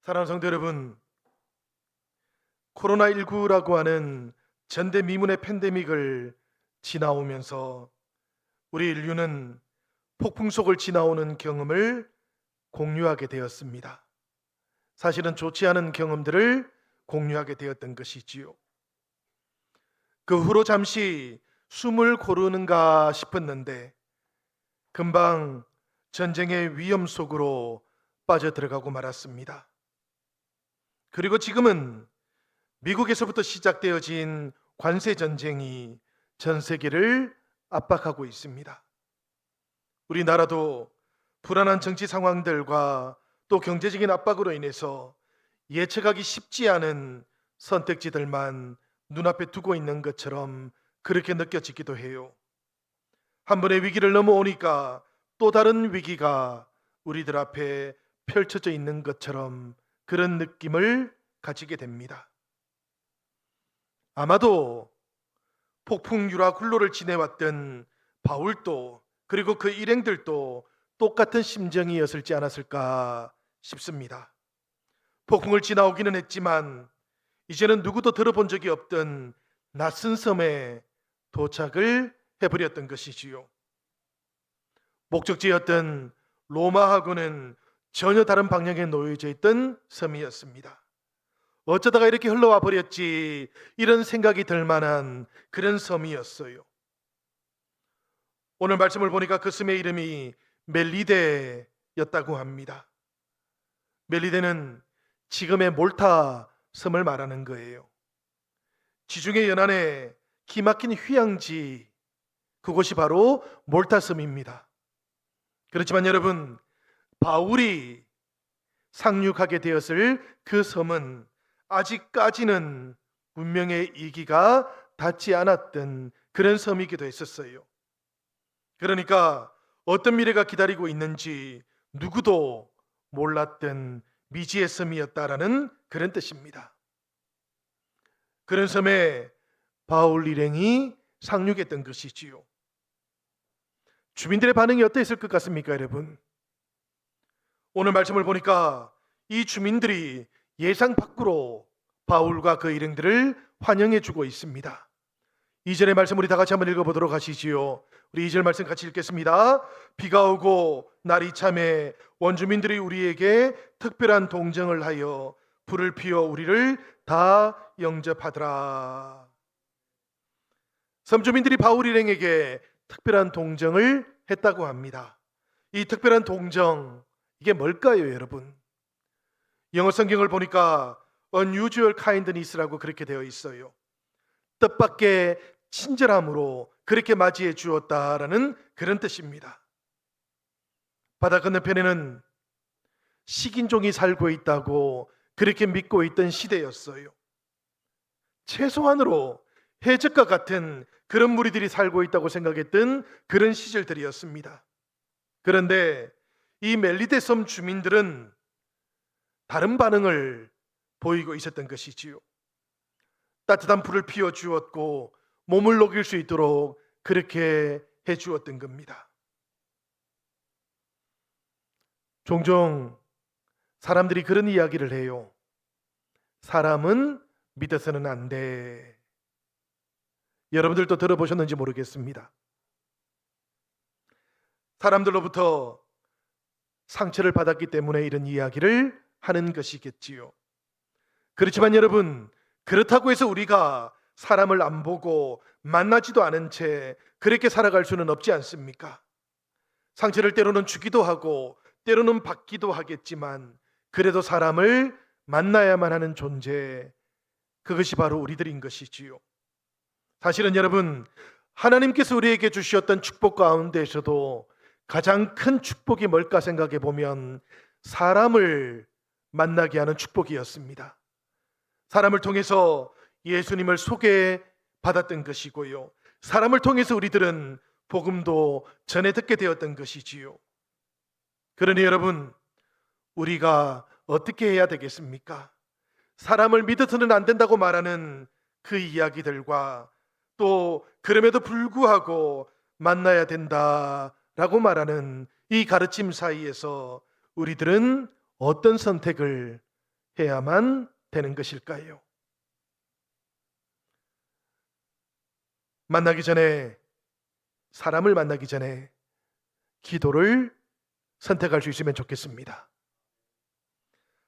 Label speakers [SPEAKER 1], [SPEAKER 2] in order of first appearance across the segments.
[SPEAKER 1] 사랑하는 성도 여러분, 코로나19라고 하는 전대미문의 팬데믹을 지나오면서 우리 인류는 폭풍 속을 지나오는 경험을 공유하게 되었습니다. 사실은 좋지 않은 경험들을 공유하게 되었던 것이지요. 그 후로 잠시 숨을 고르는가 싶었는데 금방 전쟁의 위험 속으로 빠져들어가고 말았습니다. 그리고 지금은 미국에서부터 시작되어진 관세 전쟁이 전 세계를 압박하고 있습니다. 우리나라도 불안한 정치 상황들과 또 경제적인 압박으로 인해서 예측하기 쉽지 않은 선택지들만 눈앞에 두고 있는 것처럼 그렇게 느껴지기도 해요. 한 번의 위기를 넘어오니까 또 다른 위기가 우리들 앞에 펼쳐져 있는 것처럼 그런 느낌을 가지게 됩니다. 아마도 폭풍 유라 굴로를 지내왔던 바울도 그리고 그 일행들도 똑같은 심정이었을지 않았을까 싶습니다. 폭풍을 지나오기는 했지만 이제는 누구도 들어본 적이 없던 낯선 섬에 도착을 해버렸던 것이지요. 목적지였던 로마하고는 전혀 다른 방향에 놓여져 있던 섬이었습니다. 어쩌다가 이렇게 흘러와 버렸지, 이런 생각이 들 만한 그런 섬이었어요. 오늘 말씀을 보니까 그 섬의 이름이 멜리데였다고 합니다. 멜리데는 지금의 몰타 섬을 말하는 거예요. 지중해 연안의 기막힌 휴양지, 그곳이 바로 몰타 섬입니다. 그렇지만 여러분, 바울이 상륙하게 되었을 그 섬은 아직까지는 문명의 이기가 닿지 않았던 그런 섬이기도 했었어요. 그러니까 어떤 미래가 기다리고 있는지 누구도 몰랐던 미지의 섬이었다라는 그런 뜻입니다. 그런 섬에 바울 일행이 상륙했던 것이지요. 주민들의 반응이 어땠을 것 같습니까, 여러분? 오늘 말씀을 보니까 이 주민들이 예상 밖으로 바울과 그 일행들을 환영해 주고 있습니다. 2절의 말씀 우리 다 같이 한번 읽어보도록 하시지요. 우리 2절 말씀 같이 읽겠습니다. 비가 오고 날이 참해 원주민들이 우리에게 특별한 동정을 하여 불을 피워 우리를 다 영접하더라. 섬주민들이 바울 일행에게 특별한 동정을 했다고 합니다. 이 특별한 동정, 이게 뭘까요, 여러분? 영어 성경을 보니까 unusual kindness라고 그렇게 되어 있어요. 뜻밖의 친절함으로 그렇게 맞이해 주었다라는 그런 뜻입니다. 바다 건너편에는 식인종이 살고 있다고 그렇게 믿고 있던 시대였어요. 최소한으로 해적과 같은 그런 무리들이 살고 있다고 생각했던 그런 시절들이었습니다. 그런데 이 멜리데 섬 주민들은 다른 반응을 보이고 있었던 것이지요. 따뜻한 불을 피워 주었고 몸을 녹일 수 있도록 그렇게 해 주었던 겁니다. 종종 사람들이 그런 이야기를 해요. 사람은 믿어서는 안 돼. 여러분들도 들어보셨는지 모르겠습니다. 사람들로부터 상처를 받았기 때문에 이런 이야기를 하는 것이겠지요. 그렇지만 여러분, 그렇다고 해서 우리가 사람을 안 보고 만나지도 않은 채 그렇게 살아갈 수는 없지 않습니까? 상처를 때로는 주기도 하고 때로는 받기도 하겠지만 그래도 사람을 만나야만 하는 존재, 그것이 바로 우리들인 것이지요. 사실은 여러분, 하나님께서 우리에게 주셨던 축복 가운데에서도 가장 큰 축복이 뭘까 생각해 보면 사람을 만나게 하는 축복이었습니다. 사람을 통해서 예수님을 소개받았던 것이고요. 사람을 통해서 우리들은 복음도 전해 듣게 되었던 것이지요. 그러니 여러분, 우리가 어떻게 해야 되겠습니까? 사람을 믿어서는 안 된다고 말하는 그 이야기들과 또 그럼에도 불구하고 만나야 된다라고 말하는 이 가르침 사이에서 우리들은 어떤 선택을 해야만 되는 것일까요? 사람을 만나기 전에 기도를 선택할 수 있으면 좋겠습니다.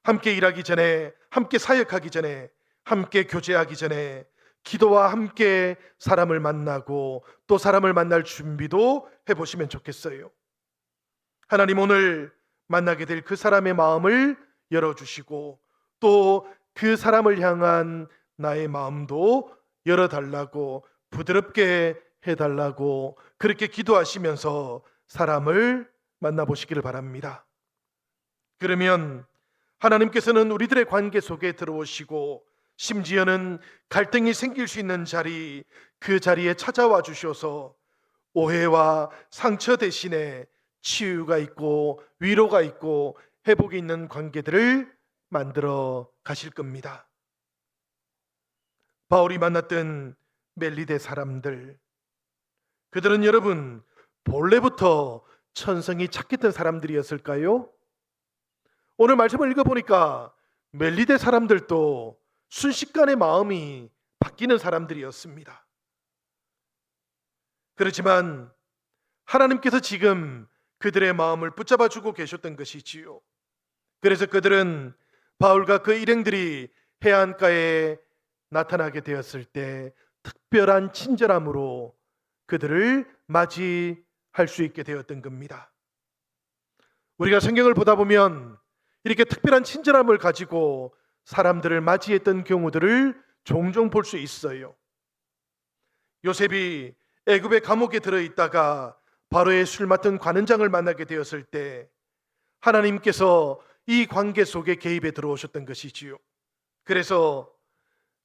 [SPEAKER 1] 함께 일하기 전에, 함께 사역하기 전에, 함께 교제하기 전에 기도와 함께 사람을 만나고 또 사람을 만날 준비도 해보시면 좋겠어요. 하나님 오늘 만나게 될 그 사람의 마음을 열어주시고 또 그 사람을 향한 나의 마음도 열어달라고, 부드럽게 해달라고 그렇게 기도하시면서 사람을 만나보시기를 바랍니다. 그러면 하나님께서는 우리들의 관계 속에 들어오시고 심지어는 갈등이 생길 수 있는 자리, 그 자리에 찾아와 주셔서 오해와 상처 대신에 치유가 있고 위로가 있고 회복이 있는 관계들을 만들어 가실 겁니다. 바울이 만났던 멜리데 사람들, 그들은 여러분 본래부터 천성이 착했던 사람들이었을까요? 오늘 말씀을 읽어보니까 멜리데 사람들도 순식간에 마음이 바뀌는 사람들이었습니다. 그렇지만 하나님께서 지금 그들의 마음을 붙잡아주고 계셨던 것이지요. 그래서 그들은 바울과 그 일행들이 해안가에 나타나게 되었을 때 특별한 친절함으로 그들을 맞이할 수 있게 되었던 겁니다. 우리가 성경을 보다 보면 이렇게 특별한 친절함을 가지고 사람들을 맞이했던 경우들을 종종 볼 수 있어요. 요셉이 애굽의 감옥에 들어있다가 바로의 술 맡은 관원장을 만나게 되었을 때 하나님께서 이 관계 속에 개입해 들어오셨던 것이지요. 그래서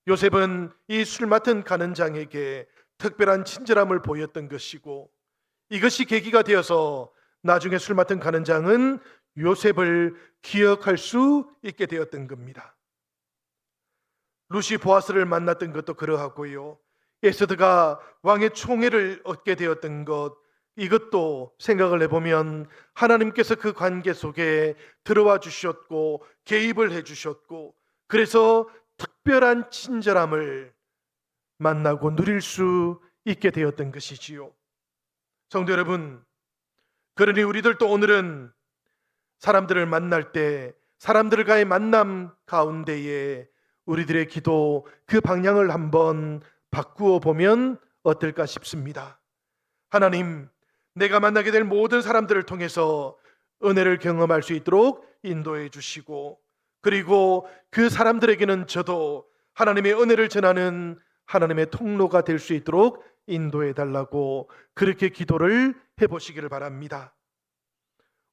[SPEAKER 1] 요셉은 이 술 맡은 관원장에게 특별한 친절함을 보였던 것이고, 이것이 계기가 되어서 나중에 술 맡은 관원장은 요셉을 기억할 수 있게 되었던 겁니다. 루시 보아스를 만났던 것도 그러하고요, 에스더가 왕의 총애를 얻게 되었던 것, 이것도 생각을 해보면 하나님께서 그 관계 속에 들어와 주셨고 개입을 해주셨고, 그래서 특별한 친절함을 만나고 누릴 수 있게 되었던 것이지요. 성도 여러분, 그러니 우리들도 오늘은 사람들을 만날 때 사람들과의 만남 가운데에 우리들의 기도 그 방향을 한번 바꾸어 보면 어떨까 싶습니다. 하나님, 내가 만나게 될 모든 사람들을 통해서 은혜를 경험할 수 있도록 인도해 주시고, 그리고 그 사람들에게는 저도 하나님의 은혜를 전하는 하나님의 통로가 될 수 있도록 인도해 달라고 그렇게 기도를 해보시기를 바랍니다.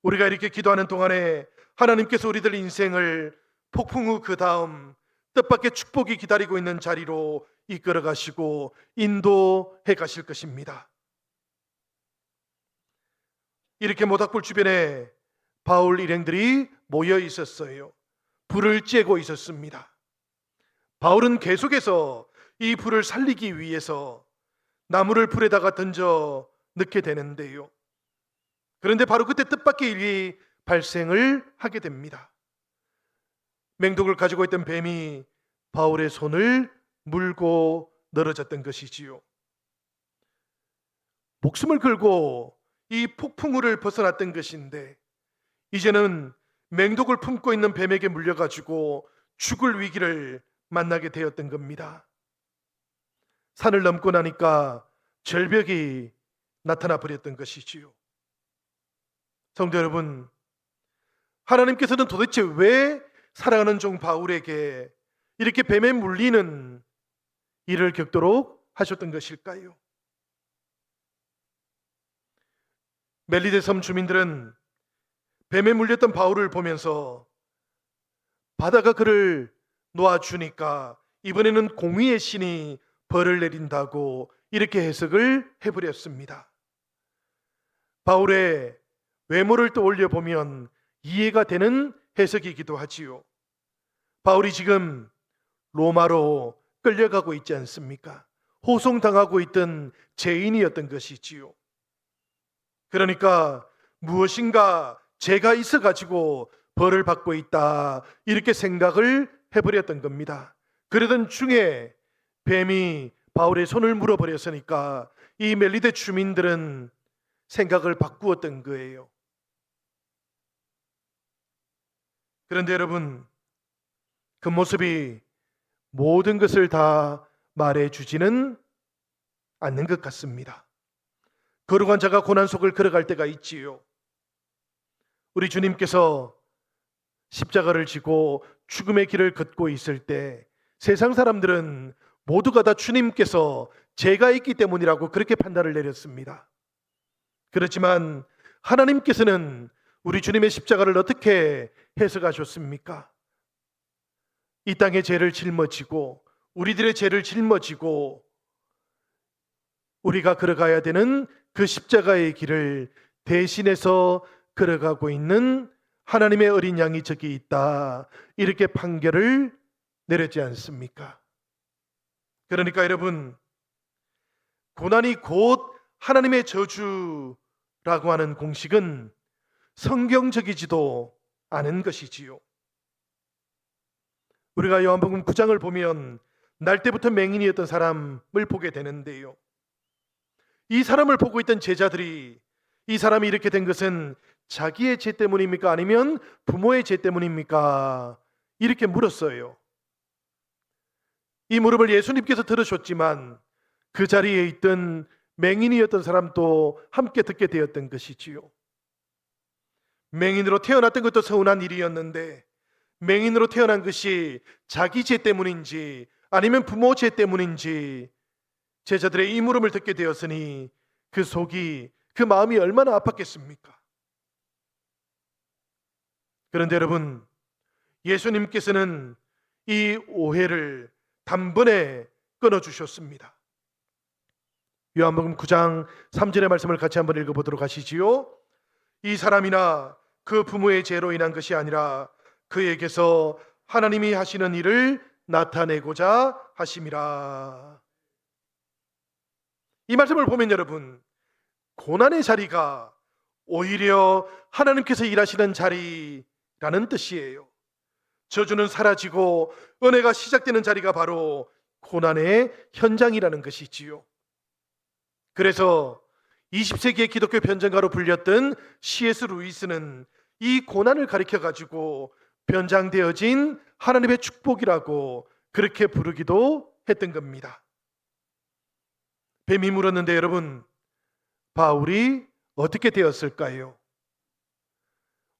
[SPEAKER 1] 우리가 이렇게 기도하는 동안에 하나님께서 우리들 인생을 폭풍 후 그 다음 뜻밖의 축복이 기다리고 있는 자리로 이끌어 가시고 인도해 가실 것입니다. 이렇게 모닥불 주변에 바울 일행들이 모여 있었어요. 불을 쬐고 있었습니다. 바울은 계속해서 이 불을 살리기 위해서 나무를 불에다가 던져 넣게 되는데요. 그런데 바로 그때 뜻밖의 일이 발생을 하게 됩니다. 맹독을 가지고 있던 뱀이 바울의 손을 물고 늘어졌던 것이지요. 목숨을 걸고 이 폭풍우를 벗어났던 것인데 이제는 맹독을 품고 있는 뱀에게 물려가지고 죽을 위기를 만나게 되었던 겁니다. 산을 넘고 나니까 절벽이 나타나 버렸던 것이지요. 성도 여러분, 하나님께서는 도대체 왜 사랑하는 종 바울에게 이렇게 뱀에 물리는 일을 겪도록 하셨던 것일까요? 멜리데 섬 주민들은 뱀에 물렸던 바울을 보면서 바다가 그를 놓아주니까 이번에는 공의의 신이 벌을 내린다고 이렇게 해석을 해버렸습니다. 바울의 외모를 떠올려 보면 이해가 되는 해석이기도 하지요. 바울이 지금 로마로 끌려가고 있지 않습니까? 호송당하고 있던 죄인이었던 것이지요. 그러니까 무엇인가 죄가 있어가지고 벌을 받고 있다, 이렇게 생각을 해버렸던 겁니다. 그러던 중에 뱀이 바울의 손을 물어버렸으니까 이 멜리데 주민들은 생각을 바꾸었던 거예요. 그런데 여러분, 그 모습이 모든 것을 다 말해주지는 않는 것 같습니다. 거룩한 자가 고난 속을 걸어갈 때가 있지요. 우리 주님께서 십자가를 지고 죽음의 길을 걷고 있을 때 세상 사람들은 모두가 다 주님께서 죄가 있기 때문이라고 그렇게 판단을 내렸습니다. 그렇지만 하나님께서는 우리 주님의 십자가를 어떻게 해석하셨습니까? 이 땅의 죄를 짊어지고 우리들의 죄를 짊어지고 우리가 걸어가야 되는 그 십자가의 길을 대신해서 걸어가고 있는 하나님의 어린 양이 저기 있다, 이렇게 판결을 내렸지 않습니까? 그러니까 여러분, 고난이 곧 하나님의 저주라고 하는 공식은 성경적이지도 않은 것이지요. 우리가 요한복음 9장을 보면 날 때부터 맹인이었던 사람을 보게 되는데요, 이 사람을 보고 있던 제자들이 이 사람이 이렇게 된 것은 자기의 죄 때문입니까? 아니면 부모의 죄 때문입니까? 이렇게 물었어요. 이 물음을 예수님께서 들으셨지만 그 자리에 있던 맹인이었던 사람도 함께 듣게 되었던 것이지요. 맹인으로 태어났던 것도 서운한 일이었는데 맹인으로 태어난 것이 자기 죄 때문인지 아니면 부모 죄 때문인지 제자들의 이 물음을 듣게 되었으니 그 마음이 얼마나 아팠겠습니까? 그런데 여러분, 예수님께서는 이 오해를 단번에 끊어주셨습니다. 요한복음 9장 3절의 말씀을 같이 한번 읽어보도록 하시지요. 이 사람이나 그 부모의 죄로 인한 것이 아니라 그에게서 하나님이 하시는 일을 나타내고자 하심이라. 이 말씀을 보면 여러분, 고난의 자리가 오히려 하나님께서 일하시는 자리라는 뜻이에요. 저주는 사라지고 은혜가 시작되는 자리가 바로 고난의 현장이라는 것이지요. 그래서 20세기의 기독교 변증가로 불렸던 C.S. 루이스는 이 고난을 가리켜 가지고 변장되어진 하나님의 축복이라고 그렇게 부르기도 했던 겁니다. 뱀이 물었는데 여러분, 바울이 어떻게 되었을까요?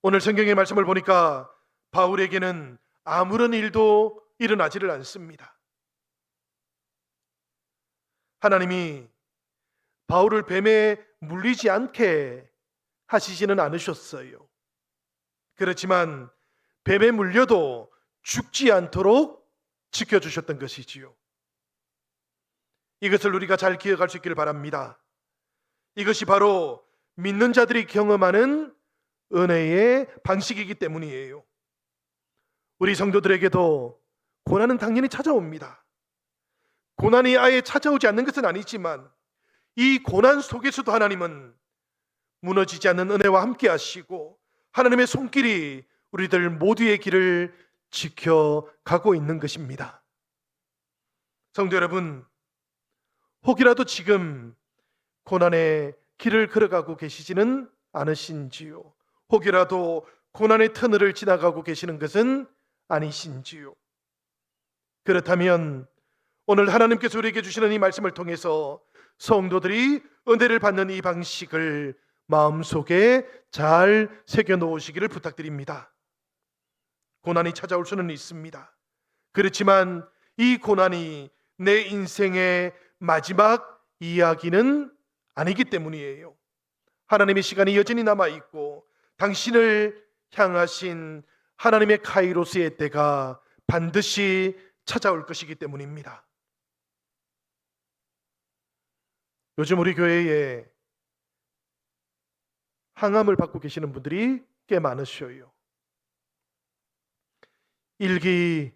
[SPEAKER 1] 오늘 성경의 말씀을 보니까 바울에게는 아무런 일도 일어나지를 않습니다. 하나님이 바울을 뱀에 물리지 않게 하시지는 않으셨어요. 그렇지만 뱀에 물려도 죽지 않도록 지켜주셨던 것이지요. 이것을 우리가 잘 기억할 수 있기를 바랍니다. 이것이 바로 믿는 자들이 경험하는 은혜의 방식이기 때문이에요. 우리 성도들에게도 고난은 당연히 찾아옵니다. 고난이 아예 찾아오지 않는 것은 아니지만 이 고난 속에서도 하나님은 무너지지 않는 은혜와 함께 하시고 하나님의 손길이 우리들 모두의 길을 지켜가고 있는 것입니다. 성도 여러분, 혹이라도 지금 고난의 길을 걸어가고 계시지는 않으신지요? 혹이라도 고난의 터널을 지나가고 계시는 것은 아니신지요? 그렇다면 오늘 하나님께서 우리에게 주시는 이 말씀을 통해서 성도들이 은혜를 받는 이 방식을 마음속에 잘 새겨 놓으시기를 부탁드립니다. 고난이 찾아올 수는 있습니다. 그렇지만 이 고난이 내 인생의 마지막 이야기는 아니기 때문이에요. 하나님의 시간이 여전히 남아있고 당신을 향하신 하나님의 카이로스의 때가 반드시 찾아올 것이기 때문입니다. 요즘 우리 교회에 항암을 받고 계시는 분들이 꽤 많으셔요. 일기도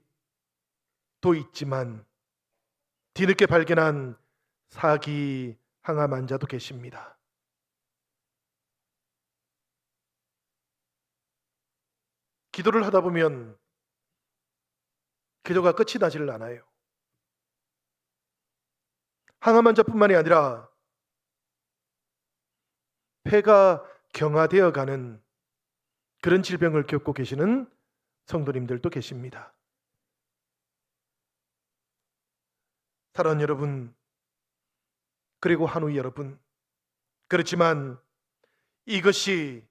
[SPEAKER 1] 있지만 뒤늦게 발견한 사기 항암 환자도 계십니다. 기도를 하다 보면 기도가 끝이 나지를 않아요. 항암 환자뿐만이 아니라 폐가 경화되어 가는 그런 질병을 겪고 계시는 성도님들도 계십니다. 사랑하는 여러분, 그리고 한우 여러분, 그렇지만 이것이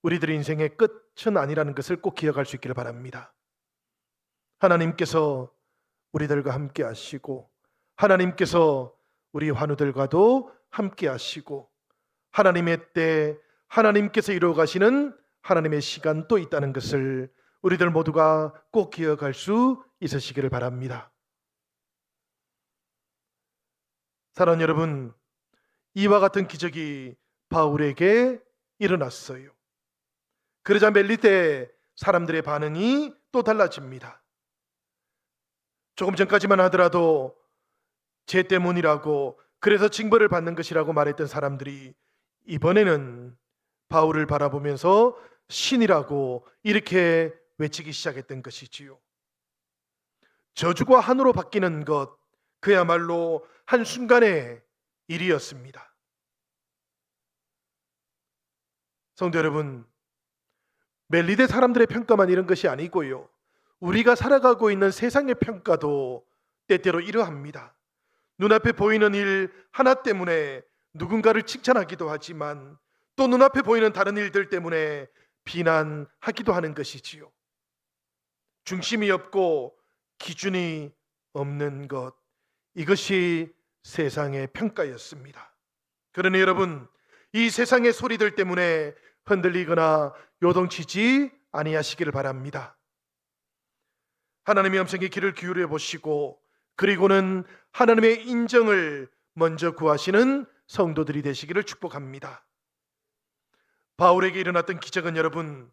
[SPEAKER 1] 우리들의 인생의 끝은 아니라는 것을 꼭 기억할 수 있기를 바랍니다. 하나님께서 우리들과 함께 하시고, 하나님께서 우리 환우들과도 함께 하시고, 하나님의 때 하나님께서 이루어 가시는 하나님의 시간도 있다는 것을 우리들 모두가 꼭 기억할 수 있으시기를 바랍니다. 사랑하는 여러분, 이와 같은 기적이 바울에게 일어났어요. 그러자 멜리테 사람들의 반응이 또 달라집니다. 조금 전까지만 하더라도 죄 때문이라고, 그래서 징벌을 받는 것이라고 말했던 사람들이 이번에는 바울을 바라보면서 신이라고 이렇게 외치기 시작했던 것이지요. 저주가 한으로 바뀌는 것, 그야말로 한순간의 일이었습니다. 성도 여러분, 멜리데 사람들의 평가만 이런 것이 아니고요, 우리가 살아가고 있는 세상의 평가도 때때로 이러합니다. 눈앞에 보이는 일 하나 때문에 누군가를 칭찬하기도 하지만 또 눈앞에 보이는 다른 일들 때문에 비난하기도 하는 것이지요. 중심이 없고 기준이 없는 것, 이것이 세상의 평가였습니다. 그러니 여러분, 이 세상의 소리들 때문에 흔들리거나 요동치지 아니하시기를 바랍니다. 하나님의 음성에 귀를 기울여 보시고, 그리고는 하나님의 인정을 먼저 구하시는 성도들이 되시기를 축복합니다. 바울에게 일어났던 기적은 여러분,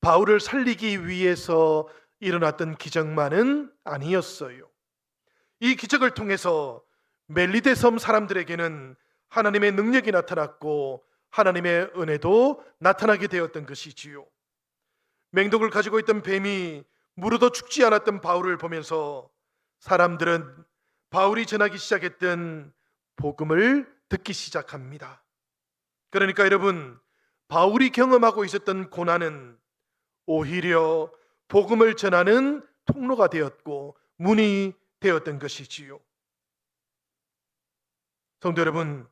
[SPEAKER 1] 바울을 살리기 위해서 일어났던 기적만은 아니었어요. 이 기적을 통해서 멜리데 섬 사람들에게는 하나님의 능력이 나타났고 하나님의 은혜도 나타나게 되었던 것이지요. 맹독을 가지고 있던 뱀이 물어도 죽지 않았던 바울을 보면서 사람들은 바울이 전하기 시작했던 복음을 듣기 시작합니다. 그러니까 여러분, 바울이 경험하고 있었던 고난은 오히려 복음을 전하는 통로가 되었고 문이 되었던 것이지요. 성도 여러분,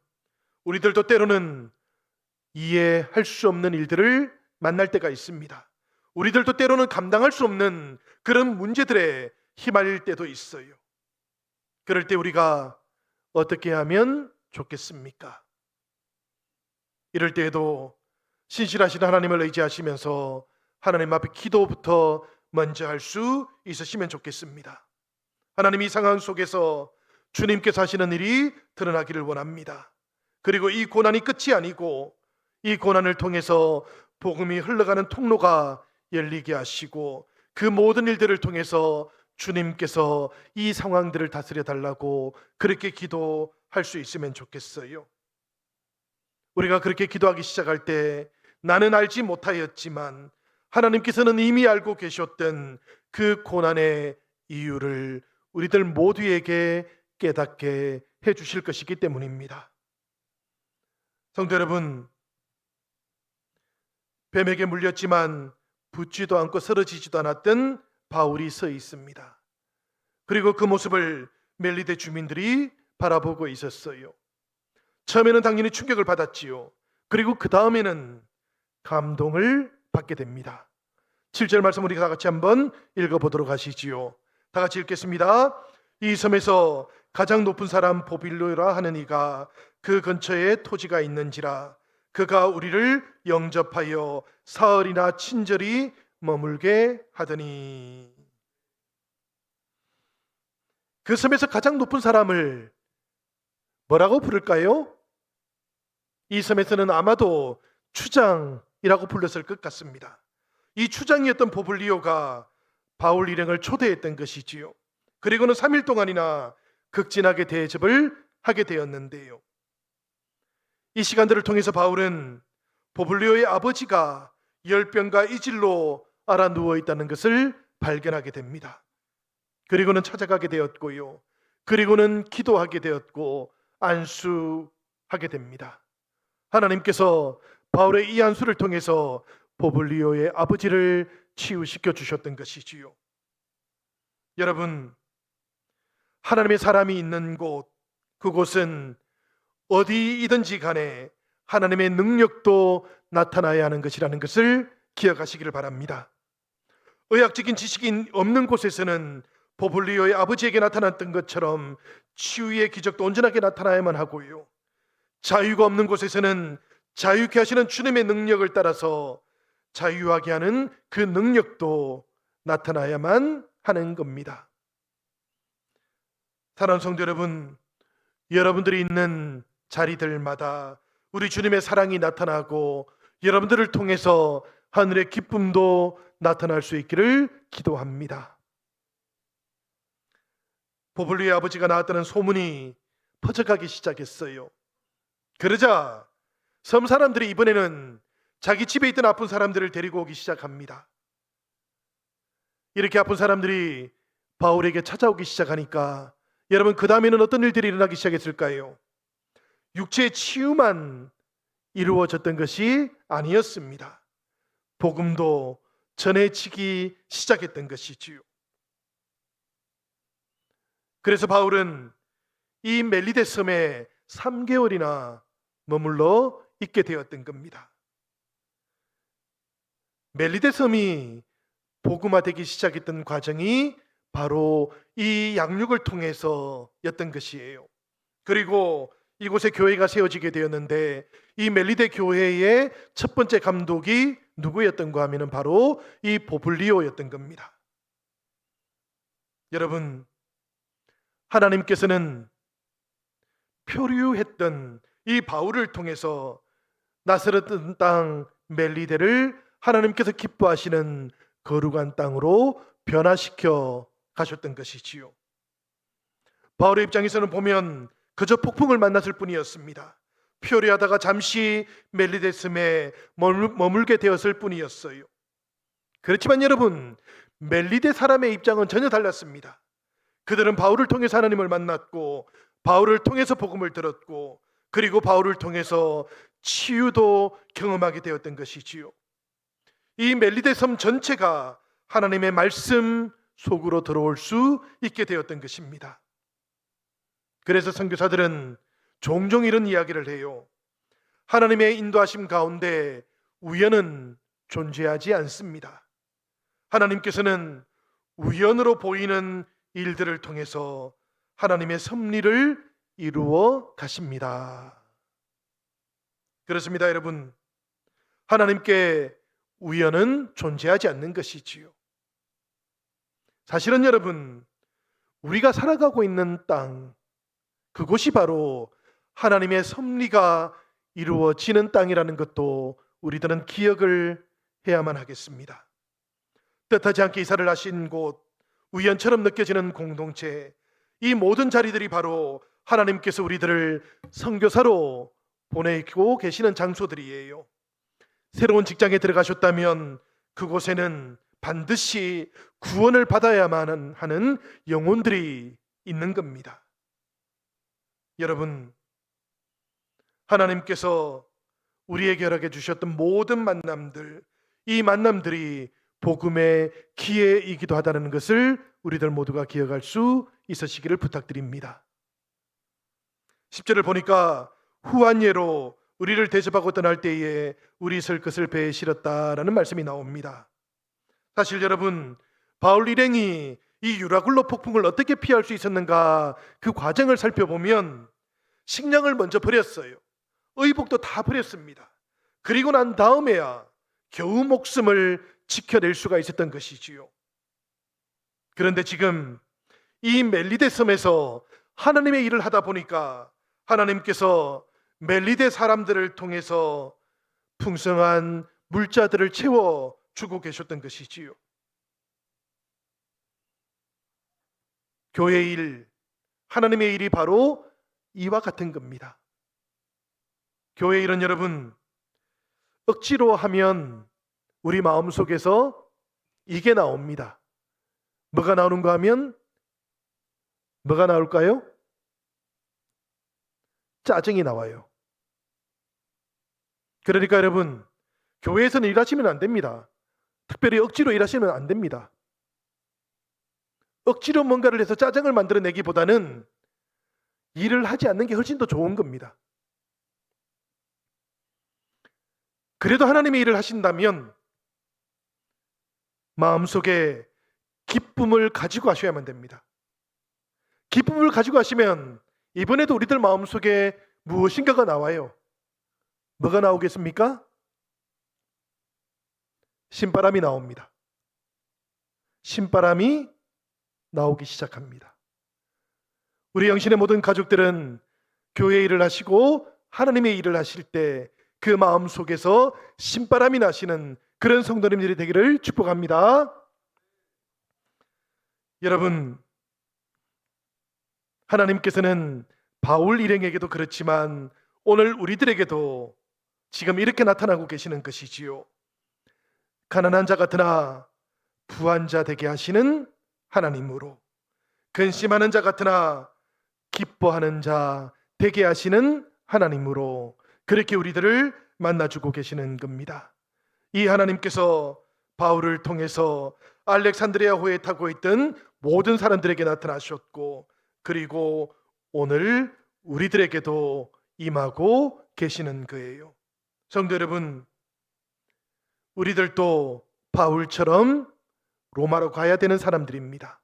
[SPEAKER 1] 우리들도 때로는 이해할 수 없는 일들을 만날 때가 있습니다. 우리들도 때로는 감당할 수 없는 그런 문제들에 휘말릴 때도 있어요. 그럴 때 우리가 어떻게 하면 좋겠습니까? 이럴 때에도 신실하신 하나님을 의지하시면서 하나님 앞에 기도부터 먼저 할 수 있으시면 좋겠습니다. 하나님, 이 상황 속에서 주님께서 하시는 일이 드러나기를 원합니다. 그리고 이 고난이 끝이 아니고 이 고난을 통해서 복음이 흘러가는 통로가 열리게 하시고 그 모든 일들을 통해서 주님께서 이 상황들을 다스려 달라고 그렇게 기도할 수 있으면 좋겠어요. 우리가 그렇게 기도하기 시작할 때 나는 알지 못하였지만 하나님께서는 이미 알고 계셨던 그 고난의 이유를 우리들 모두에게 깨닫게 해주실 것이기 때문입니다. 성도 여러분, 뱀에게 물렸지만 붙지도 않고 쓰러지지도 않았던 바울이 서 있습니다. 그리고 그 모습을 멜리데 주민들이 바라보고 있었어요. 처음에는 당연히 충격을 받았지요. 그리고 그 다음에는 감동을 받게 됩니다. 7절 말씀 우리 다 같이 한번 읽어보도록 하시지요. 다 같이 읽겠습니다. 이 섬에서 가장 높은 사람 보빌로라 하는 이가 그 근처에 토지가 있는지라 그가 우리를 영접하여 사흘이나 친절히 머물게 하더니. 그 섬에서 가장 높은 사람을 뭐라고 부를까요? 이 섬에서는 아마도 추장이라고 불렀을 것 같습니다. 이 추장이었던 보블리오가 바울 일행을 초대했던 것이지요. 그리고는 3일 동안이나 극진하게 대접을 하게 되었는데요. 이 시간들을 통해서 바울은 보블리오의 아버지가 열병과 이질로 알아 누워 있다는 것을 발견하게 됩니다. 그리고는 찾아가게 되었고요. 그리고는 기도하게 되었고 안수하게 됩니다. 하나님께서 바울의 이 안수를 통해서 보블리오의 아버지를 치유시켜 주셨던 것이지요. 여러분, 하나님의 사람이 있는 곳, 그곳은 어디이든지 간에 하나님의 능력도 나타나야 하는 것이라는 것을 기억하시기를 바랍니다. 의학적인 지식이 없는 곳에서는 보블리오의 아버지에게 나타났던 것처럼 치유의 기적도 온전하게 나타나야만 하고요. 자유가 없는 곳에서는 자유케 하시는 주님의 능력을 따라서 자유하게 하는 그 능력도 나타나야만 하는 겁니다. 사랑하는 성도 여러분, 여러분들이 있는 자리들마다 우리 주님의 사랑이 나타나고 여러분들을 통해서 하늘의 기쁨도 나타날 수 있기를 기도합니다. 보블리오의 아버지가 나왔다는 소문이 퍼져가기 시작했어요. 그러자 섬 사람들이 이번에는 자기 집에 있던 아픈 사람들을 데리고 오기 시작합니다. 이렇게 아픈 사람들이 바울에게 찾아오기 시작하니까 여러분, 그 다음에는 어떤 일들이 일어나기 시작했을까요? 육체의 치유만 이루어졌던 것이 아니었습니다. 복음도 전해지기 시작했던 것이지요. 그래서 바울은 이 멜리데 섬에 3개월이나 머물러 있게 되었던 겁니다. 멜리데 섬이 복음화되기 시작했던 과정이 바로 이 양육을 통해서였던 것이에요. 그리고 이곳에 교회가 세워지게 되었는데 이 멜리데 교회의 첫 번째 감독이 누구였던가 하면 바로 이 보블리오였던 겁니다. 여러분, 하나님께서는 표류했던 이 바울을 통해서 나사렛 땅 멜리데를 하나님께서 기뻐하시는 거룩한 땅으로 변화시켜 가셨던 것이지요. 바울의 입장에서는 보면 그저 폭풍을 만났을 뿐이었습니다. 표류하다가 잠시 멜리데 섬에 머물게 되었을 뿐이었어요. 그렇지만 여러분, 멜리데 사람의 입장은 전혀 달랐습니다. 그들은 바울을 통해서 하나님을 만났고 바울을 통해서 복음을 들었고 그리고 바울을 통해서 치유도 경험하게 되었던 것이지요. 이 멜리데 섬 전체가 하나님의 말씀 속으로 들어올 수 있게 되었던 것입니다. 그래서 선교사들은 종종 이런 이야기를 해요. 하나님의 인도하심 가운데 우연은 존재하지 않습니다. 하나님께서는 우연으로 보이는 일들을 통해서 하나님의 섭리를 이루어 가십니다. 그렇습니다, 여러분. 하나님께 우연은 존재하지 않는 것이지요. 사실은 여러분, 우리가 살아가고 있는 땅, 그곳이 바로 하나님의 섭리가 이루어지는 땅이라는 것도 우리들은 기억을 해야만 하겠습니다. 뜻하지 않게 이사를 하신 곳, 우연처럼 느껴지는 공동체, 이 모든 자리들이 바로 하나님께서 우리들을 선교사로 보내고 계시는 장소들이에요. 새로운 직장에 들어가셨다면 그곳에는 반드시 구원을 받아야만 하는 영혼들이 있는 겁니다. 여러분, 하나님께서 우리에게 허락해 주셨던 모든 만남들, 이 만남들이 복음의 기회이기도 하다는 것을 우리들 모두가 기억할 수 있으시기를 부탁드립니다. 10절을 보니까 후한 예로 우리를 대접하고 떠날 때에 우리 설 것을 배에 실었다라는 말씀이 나옵니다. 사실 여러분, 바울 일행이 이 유라굴로 폭풍을 어떻게 피할 수 있었는가, 그 과정을 살펴보면 식량을 먼저 버렸어요. 의복도 다 버렸습니다. 그리고 난 다음에야 겨우 목숨을 지켜낼 수가 있었던 것이지요. 그런데 지금 이 멜리데 섬에서 하나님의 일을 하다 보니까 하나님께서 멜리데 사람들을 통해서 풍성한 물자들을 채워주고 계셨던 것이지요. 교회의 일, 하나님의 일이 바로 이와 같은 겁니다. 교회의 일은 여러분, 억지로 하면 우리 마음속에서 이게 나옵니다. 뭐가 나오는가 하면 뭐가 나올까요? 짜증이 나와요. 그러니까 여러분, 교회에서는 일하시면 안 됩니다. 특별히 억지로 일하시면 안 됩니다. 억지로 뭔가를 해서 짜증을 만들어내기보다는 일을 하지 않는 게 훨씬 더 좋은 겁니다. 그래도 하나님의 일을 하신다면 마음속에 기쁨을 가지고 하셔야만 됩니다. 기쁨을 가지고 하시면 이번에도 우리들 마음속에 무엇인가가 나와요. 뭐가 나오겠습니까? 신바람이 나옵니다. 신바람이 나오기 시작합니다. 우리 영신의 모든 가족들은 교회 일을 하시고 하나님의 일을 하실 때 그 마음 속에서 신바람이 나시는 그런 성도님들이 되기를 축복합니다. 여러분, 하나님께서는 바울 일행에게도 그렇지만 오늘 우리들에게도 지금 이렇게 나타나고 계시는 것이지요. 가난한 자 같으나 부한 자 되게 하시는 하나님으로, 근심하는 자 같으나 기뻐하는 자 되게 하시는 하나님으로 그렇게 우리들을 만나주고 계시는 겁니다. 이 하나님께서 바울을 통해서 알렉산드리아호에 타고 있던 모든 사람들에게 나타나셨고, 그리고 오늘 우리들에게도 임하고 계시는 거예요. 성도 여러분, 우리들도 바울처럼 로마로 가야 되는 사람들입니다.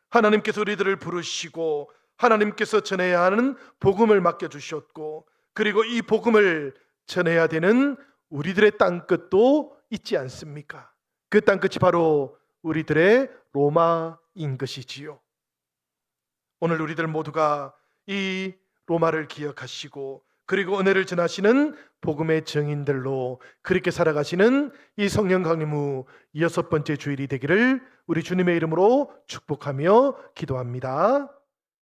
[SPEAKER 1] 하나님께서 우리들을 부르시고 하나님께서 전해야 하는 복음을 맡겨주셨고, 그리고 이 복음을 전해야 되는 우리들의 땅끝도 있지 않습니까? 그 땅끝이 바로 우리들의 로마인 것이지요. 오늘 우리들 모두가 이 로마를 기억하시고 그리고 은혜를 전하시는 복음의 증인들로 그렇게 살아가시는 이 성령 강림 후 6번째 주일이 되기를 우리 주님의 이름으로 축복하며 기도합니다.